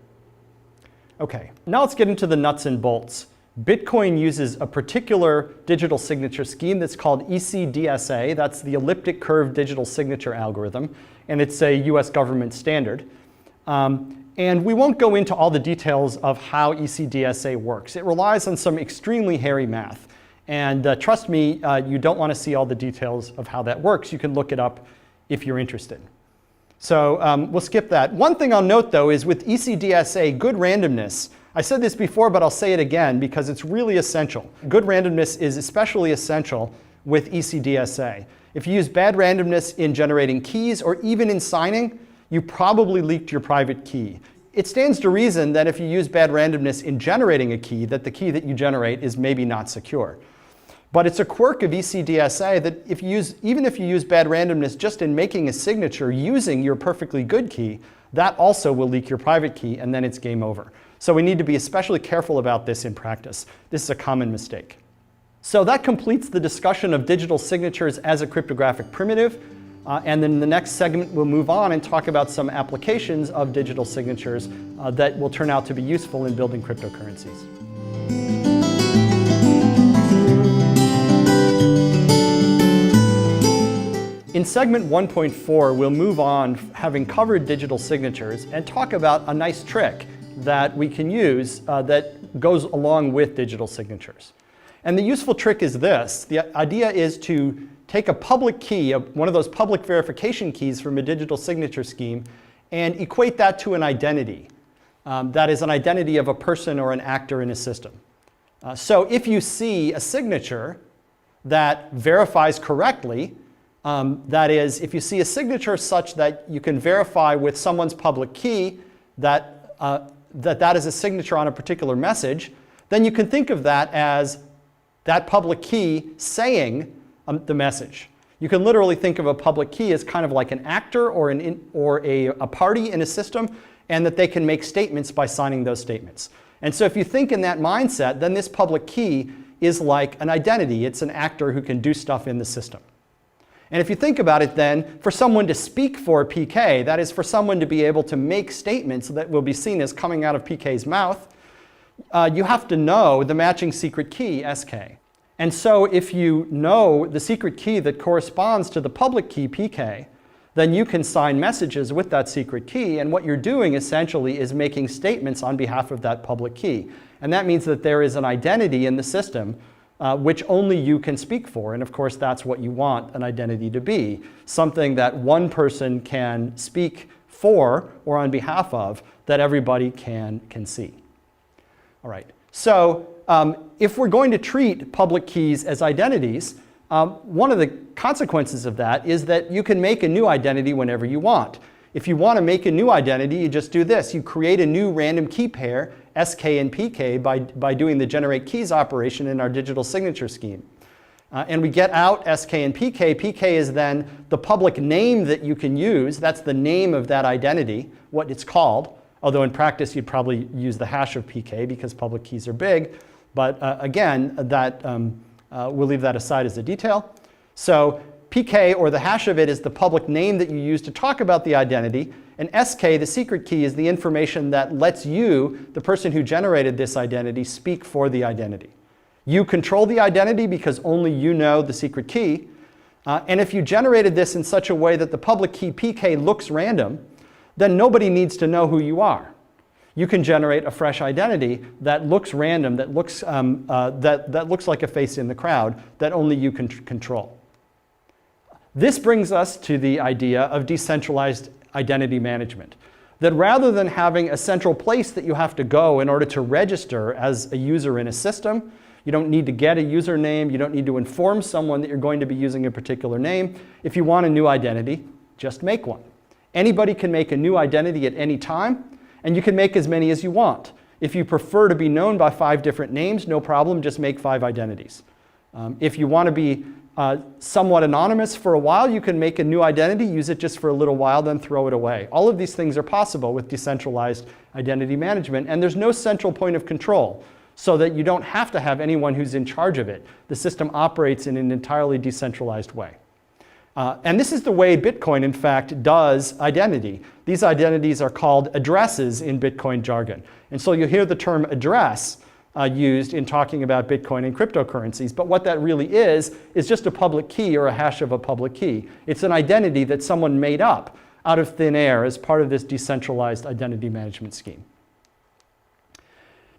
Okay, now let's get into the nuts and bolts. Bitcoin uses a particular digital signature scheme that's called ECDSA. That's the elliptic curve digital signature algorithm, and it's a US government standard. And we won't go into all the details of how ECDSA works. It relies on some extremely hairy math. And trust me, you don't want to see all the details of how that works. You can look it up if you're interested. So we'll skip that. One thing I'll note, though, is with ECDSA, good randomness. I said this before, but I'll say it again because it's really essential. Good randomness is especially essential with ECDSA. If you use bad randomness in generating keys or even in signing, you probably leaked your private key. It stands to reason that if you use bad randomness in generating a key, that the key that you generate is maybe not secure. But it's a quirk of ECDSA that even if you use bad randomness just in making a signature using your perfectly good key, that also will leak your private key, and then it's game over. So we need to be especially careful about this in practice. This is a common mistake. So that completes the discussion of digital signatures as a cryptographic primitive. And then in the next segment, we'll move on and talk about some applications of digital signatures that will turn out to be useful in building cryptocurrencies. In segment 1.4, we'll move on, having covered digital signatures, and talk about a nice trick that we can use that goes along with digital signatures. And the useful trick is this. The idea is to take a public key, one of those public verification keys from a digital signature scheme, and equate that to an identity. That is an identity of a person or an actor in a system. So if you see a signature that verifies correctly, that is, if you see a signature such that you can verify with someone's public key that that is a signature on a particular message, then you can think of that as that public key saying the message. You can literally think of a public key as kind of like an actor or a party in a system, and that they can make statements by signing those statements. And so if you think in that mindset, then this public key is like an identity. It's an actor who can do stuff in the system. And if you think about it then, for someone to speak for PK, that is for someone to be able to make statements that will be seen as coming out of PK's mouth, you have to know the matching secret key, SK. And so if you know the secret key that corresponds to the public key, PK, then you can sign messages with that secret key, and what you're doing essentially is making statements on behalf of that public key. And that means that there is an identity in the system which only you can speak for, and of course that's what you want an identity to be, something that one person can speak for or on behalf of that everybody can see. All right, so if we're going to treat public keys as identities, one of the consequences of that is that you can make a new identity whenever you want. If you want to make a new identity, you just do this. You create a new random key pair, SK and PK, by doing the generate keys operation in our digital signature scheme. And we get out SK and PK. PK is then the public name that you can use. That's the name of that identity, what it's called. Although in practice, you'd probably use the hash of PK because public keys are big. But again, we'll leave that aside as a detail. So PK, or the hash of it, is the public name that you use to talk about the identity. And SK, the secret key, is the information that lets you, the person who generated this identity, speak for the identity. You control the identity because only you know the secret key. And if you generated this in such a way that the public key PK looks random, then nobody needs to know who you are. You can generate a fresh identity that looks random, that looks like a face in the crowd, that only you can control. This brings us to the idea of decentralized identity management. That rather than having a central place that you have to go in order to register as a user in a system, you don't need to get a username, you don't need to inform someone that you're going to be using a particular name. If you want a new identity, just make one. Anybody can make a new identity at any time, and you can make as many as you want. If you prefer to be known by 5 different names, no problem, just make 5 identities. If you want to be somewhat anonymous for a while, you can make a new identity, use it just for a little while, then throw it away. All of these things are possible with decentralized identity management, and there's no central point of control, so that you don't have to have anyone who's in charge of it. The system operates in an entirely decentralized way. And this is the way Bitcoin, in fact, does identity. These identities are called addresses in Bitcoin jargon. And so you hear the term address used in talking about Bitcoin and cryptocurrencies. But what that really is just a public key or a hash of a public key. It's an identity that someone made up out of thin air as part of this decentralized identity management scheme.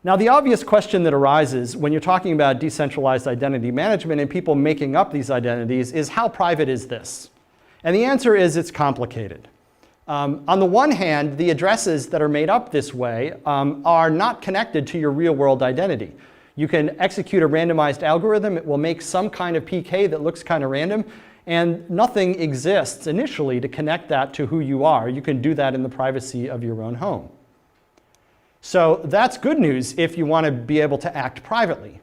Now, the obvious question that arises when you're talking about decentralized identity management and people making up these identities is, how private is this? And the answer is, it's complicated. On the one hand, the addresses that are made up this way are not connected to your real-world identity. You can execute a randomized algorithm. It will make some kind of PK that looks kind of random, and nothing exists initially to connect that to who you are. You can do that in the privacy of your own home. So that's good news if you want to be able to act privately.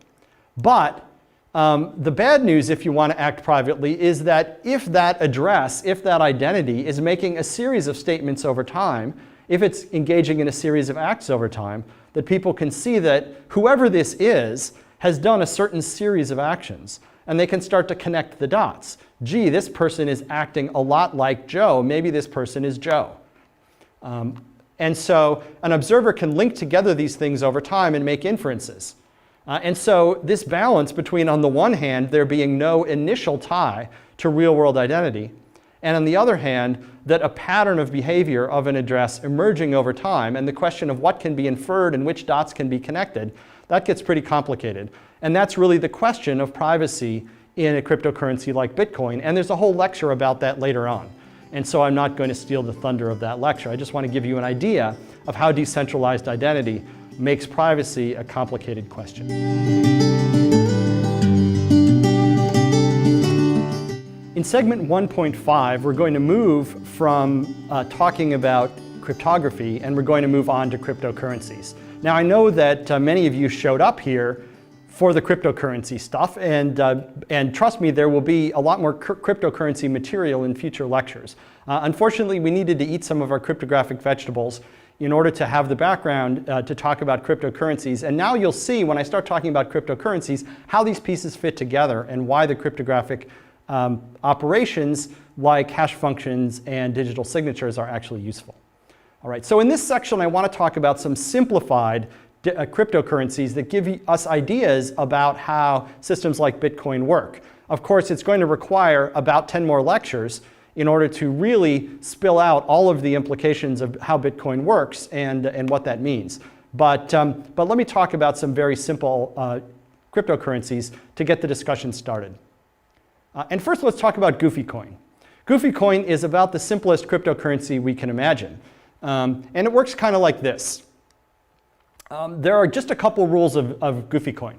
But the bad news if you want to act privately is that if that address, if that identity is making a series of statements over time, if it's engaging in a series of acts over time, that people can see that whoever this is has done a certain series of actions, and they can start to connect the dots. Gee, this person is acting a lot like Joe. Maybe this person is Joe. And so an observer can link together these things over time and make inferences. And so this balance between, on the one hand, there being no initial tie to real-world identity, and on the other hand, that a pattern of behavior of an address emerging over time, and the question of what can be inferred and which dots can be connected, that gets pretty complicated. And that's really the question of privacy in a cryptocurrency like Bitcoin. And there's a whole lecture about that later on. And so I'm not going to steal the thunder of that lecture. I just want to give you an idea of how decentralized identity makes privacy a complicated question. In segment 1.5, we're going to move from talking about cryptography, and we're going to move on to cryptocurrencies. Now, I know that many of you showed up here for the cryptocurrency stuff, and trust me, there will be a lot more cryptocurrency material in future lectures. Unfortunately, we needed to eat some of our cryptographic vegetables in order to have the background to talk about cryptocurrencies. And now you'll see when I start talking about cryptocurrencies how these pieces fit together and why the cryptographic operations like hash functions and digital signatures are actually useful. All right, so in this section I want to talk about some simplified cryptocurrencies that give us ideas about how systems like Bitcoin work. Of course, it's going to require about 10 more lectures in order to really spill out all of the implications of how Bitcoin works and what that means. But let me talk about some very simple cryptocurrencies to get the discussion started. And first, let's talk about Goofy Coin. Goofy Coin is about the simplest cryptocurrency we can imagine. And it works kind of like this. There are just a couple rules of Goofy Coin.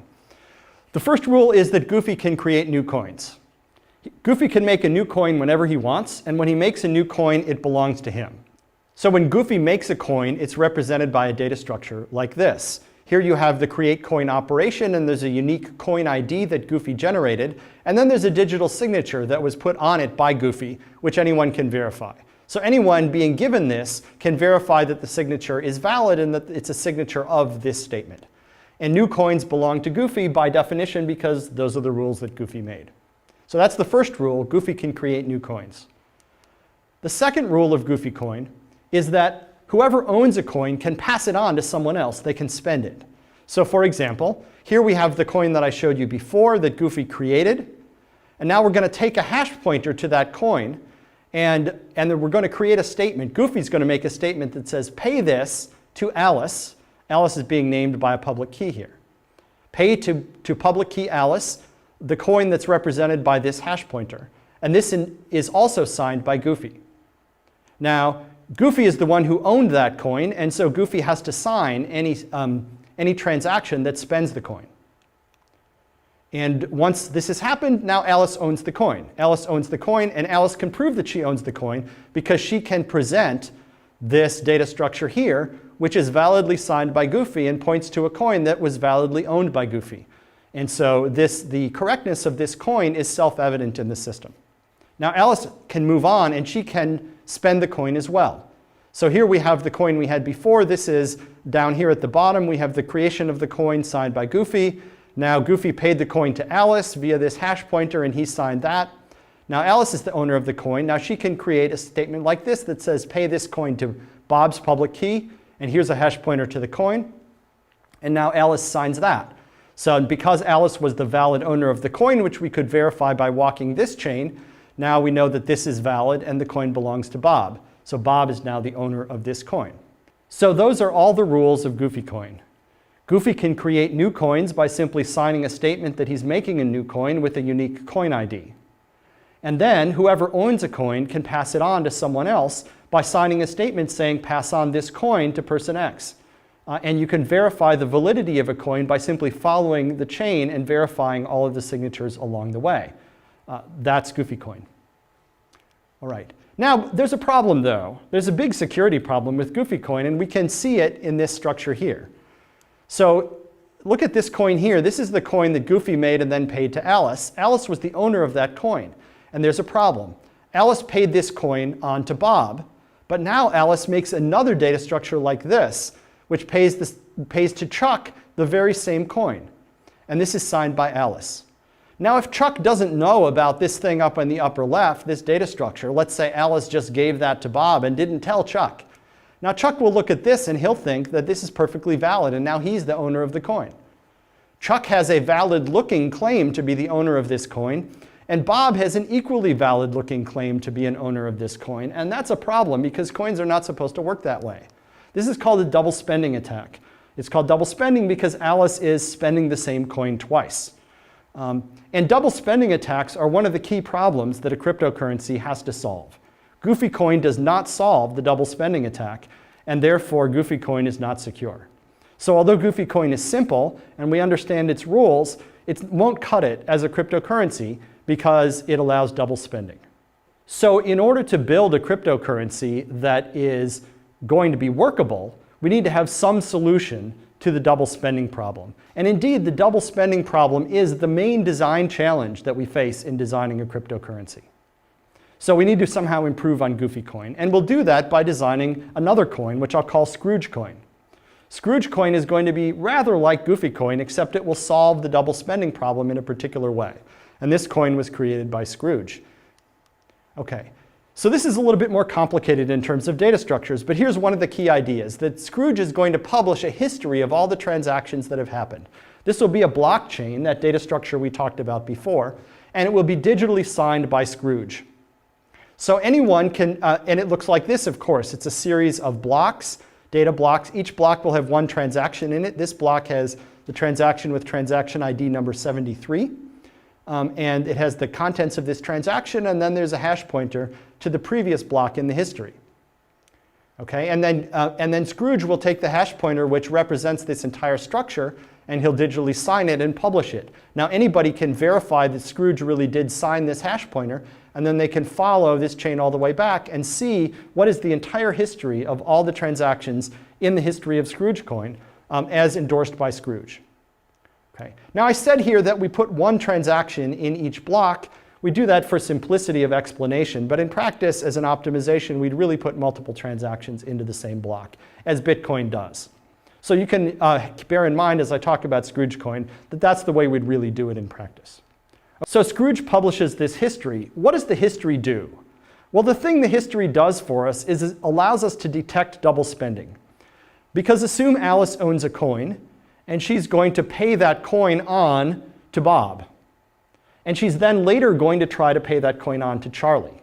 The first rule is that Goofy can create new coins. Goofy can make a new coin whenever he wants, and when he makes a new coin, it belongs to him. So when Goofy makes a coin, it's represented by a data structure like this. Here you have the create coin operation, and there's a unique coin ID that Goofy generated, and then there's a digital signature that was put on it by Goofy, which anyone can verify. So anyone being given this can verify that the signature is valid and that it's a signature of this statement. And new coins belong to Goofy by definition because those are the rules that Goofy made. So that's the first rule. Goofy can create new coins. The second rule of Goofy Coin is that whoever owns a coin can pass it on to someone else. They can spend it. So for example, here we have the coin that I showed you before that Goofy created. And now we're going to take a hash pointer to that coin. And then we're going to create a statement. Goofy's going to make a statement that says, pay this to Alice. Alice is being named by a public key here. Pay to public key Alice the coin that's represented by this hash pointer. And this is also signed by Goofy. Now, Goofy is the one who owned that coin, and so Goofy has to sign any transaction that spends the coin. And once this has happened, now Alice owns the coin. Alice owns the coin, and Alice can prove that she owns the coin because she can present this data structure here, which is validly signed by Goofy and points to a coin that was validly owned by Goofy. And so the correctness of this coin is self-evident in the system. Now Alice can move on, and she can spend the coin as well. So here we have the coin we had before. This is down here at the bottom. We have the creation of the coin signed by Goofy. Now Goofy paid the coin to Alice via this hash pointer, and he signed that. Now Alice is the owner of the coin. Now she can create a statement like this that says, pay this coin to Bob's public key, and here's a hash pointer to the coin. And now Alice signs that. So because Alice was the valid owner of the coin, which we could verify by walking this chain, now we know that this is valid and the coin belongs to Bob. So Bob is now the owner of this coin. So those are all the rules of Goofy Coin. Goofy can create new coins by simply signing a statement that he's making a new coin with a unique coin ID. And then whoever owns a coin can pass it on to someone else by signing a statement saying, pass on this coin to person X. And you can verify the validity of a coin by simply following the chain and verifying all of the signatures along the way. That's Goofy Coin. All right. Now, there's a problem, though. There's a big security problem with Goofy Coin, and we can see it in this structure here. So look at this coin here. This is the coin that Goofy made and then paid to Alice. Alice was the owner of that coin, and there's a problem. Alice paid this coin on to Bob, but now Alice makes another data structure like this, which pays to Chuck the very same coin. And this is signed by Alice. Now, if Chuck doesn't know about this thing up in the upper left, this data structure, let's say Alice just gave that to Bob and didn't tell Chuck. Now, Chuck will look at this and he'll think that this is perfectly valid, and now he's the owner of the coin. Chuck has a valid-looking claim to be the owner of this coin, and Bob has an equally valid-looking claim to be an owner of this coin, and that's a problem because coins are not supposed to work that way. This is called a double spending attack. It's called double spending because Alice is spending the same coin twice. And double spending attacks are one of the key problems that a cryptocurrency has to solve. Goofy Coin does not solve the double spending attack, and therefore Goofy Coin is not secure. So although Goofy Coin is simple and we understand its rules, it won't cut it as a cryptocurrency because it allows double spending. So in order to build a cryptocurrency that is going to be workable, we need to have some solution to the double spending problem. And indeed, the double spending problem is the main design challenge that we face in designing a cryptocurrency. So we need to somehow improve on Goofy coin. And we'll do that by designing another coin, which I'll call Scrooge coin. Scrooge coin is going to be rather like Goofy coin, except it will solve the double spending problem in a particular way. And this coin was created by Scrooge. Okay, so this is a little bit more complicated in terms of data structures, but here's one of the key ideas, that Scrooge is going to publish a history of all the transactions that have happened. This will be a blockchain, that data structure we talked about before, and it will be digitally signed by Scrooge. So anyone can, and it looks like this, of course. It's a series of blocks, data blocks. Each block will have one transaction in it. This block has the transaction with transaction ID number 73. And it has the contents of this transaction, and then there's a hash pointer to the previous block in the history. Okay, and then Scrooge will take the hash pointer, which represents this entire structure, and he'll digitally sign it and publish it. Now anybody can verify that Scrooge really did sign this hash pointer, and then they can follow this chain all the way back and see what is the entire history of all the transactions in the history of Scrooge coin as endorsed by Scrooge. Okay. Now I said here that we put one transaction in each block. We do that for simplicity of explanation, but in practice, as an optimization, we'd really put multiple transactions into the same block, as Bitcoin does. So you can bear in mind as I talk about Scrooge coin that that's the way we'd really do it in practice. So Scrooge publishes this history. What does the history do? Well, the thing the history does for us is it allows us to detect double spending. Because assume Alice owns a coin, and she's going to pay that coin on to Bob. And she's then later going to try to pay that coin on to Charlie.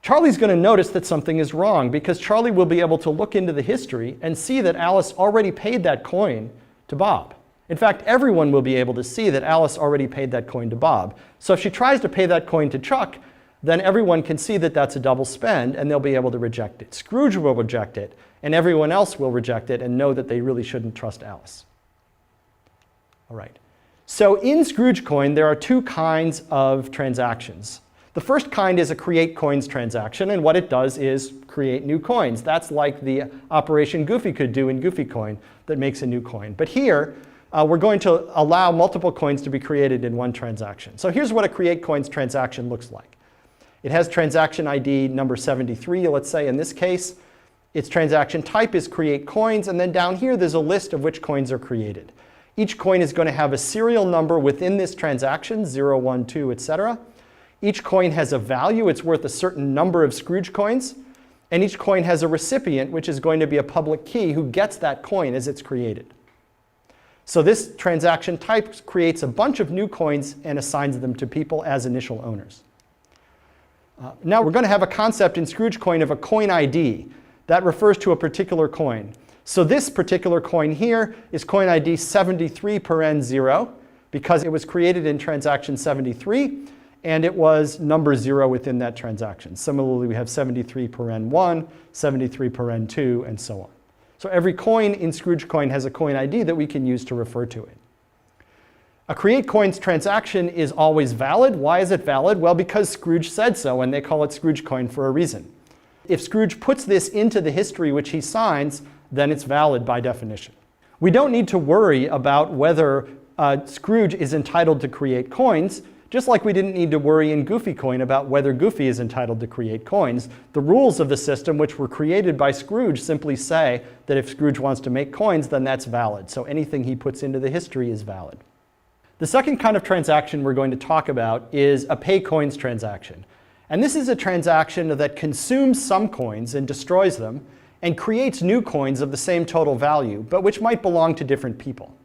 Charlie's going to notice that something is wrong, because Charlie will be able to look into the history and see that Alice already paid that coin to Bob. In fact, everyone will be able to see that Alice already paid that coin to Bob. So if she tries to pay that coin to Chuck, then everyone can see that that's a double spend, and they'll be able to reject it. Scrooge will reject it, and everyone else will reject it and know that they really shouldn't trust Alice. All right. So in Scrooge coin, there are two kinds of transactions. The first kind is a create coins transaction, and what it does is create new coins. That's like the operation Goofy could do in Goofy coin that makes a new coin. But here, we're going to allow multiple coins to be created in one transaction. So here's what a create coins transaction looks like. It has transaction ID number 73, let's say in this case. Its transaction type is create coins, and then down here there's a list of which coins are created. Each coin is going to have a serial number within this transaction, 0, 1, 2, etc. Each coin has a value. It's worth a certain number of Scrooge coins. And each coin has a recipient, which is going to be a public key who gets that coin as it's created. So this transaction type creates a bunch of new coins and assigns them to people as initial owners. Now we're going to have a concept in Scrooge coin of a coin ID. That refers to a particular coin. So this particular coin here is coin ID 73(0) because it was created in transaction 73, and it was number 0 within that transaction. Similarly, we have 73(1), 73(2), and so on. So every coin in Scrooge coin has a coin ID that we can use to refer to it. A create coins transaction is always valid. Why is it valid? Well, because Scrooge said so, and they call it Scrooge coin for a reason. If Scrooge puts this into the history which he signs, then it's valid by definition. We don't need to worry about whether Scrooge is entitled to create coins, just like we didn't need to worry in Goofy coin about whether Goofy is entitled to create coins. The rules of the system, which were created by Scrooge, simply say that if Scrooge wants to make coins, then that's valid. So anything he puts into the history is valid. The second kind of transaction we're going to talk about is a pay coins transaction. And this is a transaction that consumes some coins and destroys them and creates new coins of the same total value, but which might belong to different people.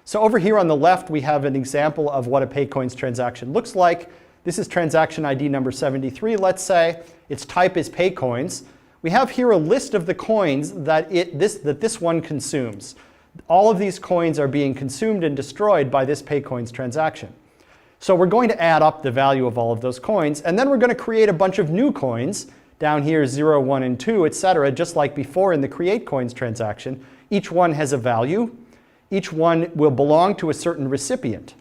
So over here on the left, we have an example of what a pay coins transaction looks like. This is transaction ID number 73, let's say. Its type is pay coins. We have here a list of the coins that this one consumes. All of these coins are being consumed and destroyed by this pay coins transaction. So we're going to add up the value of all of those coins, and then we're going to create a bunch of new coins, down here 0, 1, and 2, etc., just like before in the create coins transaction. Each one has a value. Each one will belong to a certain recipient.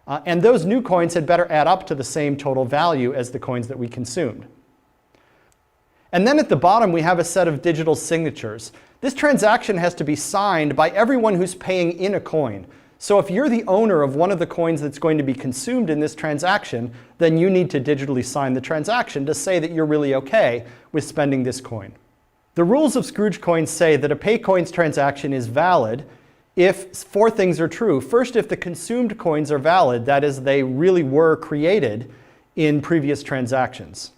And those new coins had better add up to the same total value as the coins that we consumed. And then at the bottom, we have a set of digital signatures. This transaction has to be signed by everyone who's paying in a coin. So if you're the owner of one of the coins that's going to be consumed in this transaction, then you need to digitally sign the transaction to say that you're really okay with spending this coin. The rules of Scrooge coins say that a pay coins transaction is valid if 4 things are true. First, if the consumed coins are valid, that is, they really were created in previous transactions.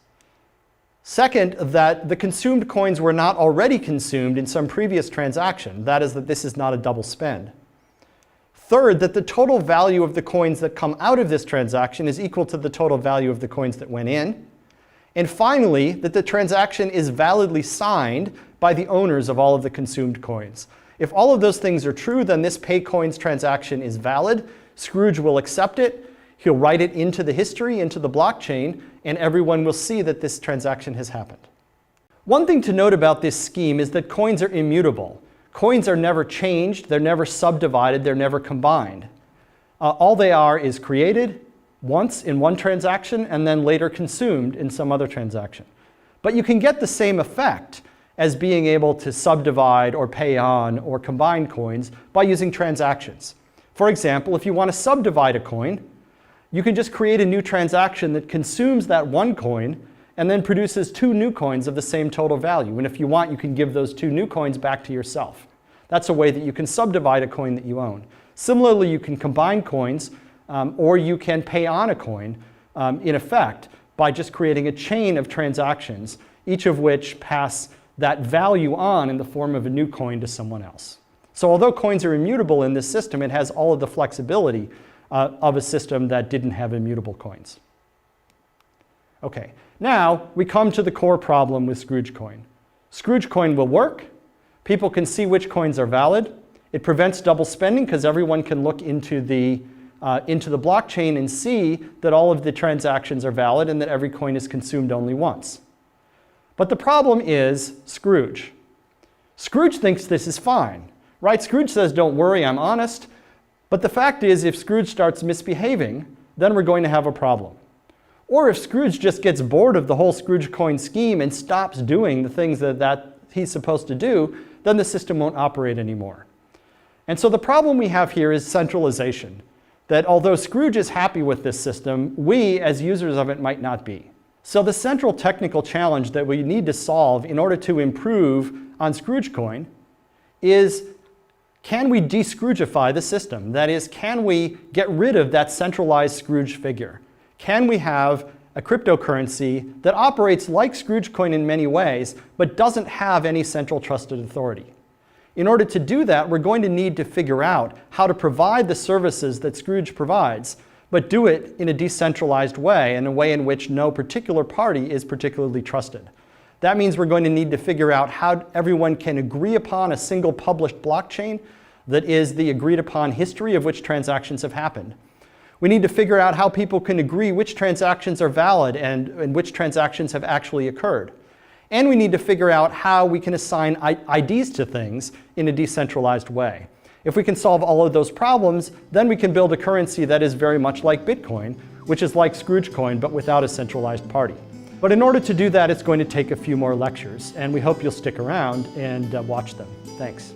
Second, that the consumed coins were not already consumed in some previous transaction. That is, that this is not a double spend. Third, that the total value of the coins that come out of this transaction is equal to the total value of the coins that went in. And finally, that the transaction is validly signed by the owners of all of the consumed coins. If all of those things are true, then this pay coins transaction is valid. Scrooge will accept it. He'll write it into the history, into the blockchain, and everyone will see that this transaction has happened. One thing to note about this scheme is that coins are immutable. Coins are never changed, they're never subdivided, they're never combined. All they are is created once in one transaction and then later consumed in some other transaction. But you can get the same effect as being able to subdivide or pay on or combine coins by using transactions. For example, if you want to subdivide a coin, you can just create a new transaction that consumes that one coin and then produces 2 new coins of the same total value. And if you want, you can give those 2 new coins back to yourself. That's a way that you can subdivide a coin that you own. Similarly, you can combine coins or you can pay on a coin, in effect, by just creating a chain of transactions, each of which pass that value on in the form of a new coin to someone else. So although coins are immutable in this system, it has all of the flexibility of a system that didn't have immutable coins. Okay, now we come to the core problem with Scrooge coin. Scrooge coin will work. People can see which coins are valid. It prevents double spending because everyone can look into the blockchain and see that all of the transactions are valid and that every coin is consumed only once. But the problem is Scrooge. Scrooge thinks this is fine, right? Scrooge says, don't worry, I'm honest. But the fact is, if Scrooge starts misbehaving, then we're going to have a problem. Or if Scrooge just gets bored of the whole Scrooge coin scheme and stops doing the things that he's supposed to do, then the system won't operate anymore. And so the problem we have here is centralization. That although Scrooge is happy with this system, we as users of it might not be. So the central technical challenge that we need to solve in order to improve on Scrooge coin is, can we de-Scroogify the system? That is, can we get rid of that centralized Scrooge figure? Can we have a cryptocurrency that operates like Scrooge coin in many ways, but doesn't have any central trusted authority? In order to do that, we're going to need to figure out how to provide the services that Scrooge provides, but do it in a decentralized way, in a way in which no particular party is particularly trusted. That means we're going to need to figure out how everyone can agree upon a single published blockchain that is the agreed upon history of which transactions have happened. We need to figure out how people can agree which transactions are valid and which transactions have actually occurred. And we need to figure out how we can assign IDs to things in a decentralized way. If we can solve all of those problems, then we can build a currency that is very much like Bitcoin, which is like Scrooge coin, but without a centralized party. But in order to do that, it's going to take a few more lectures, and we hope you'll stick around and watch them. Thanks.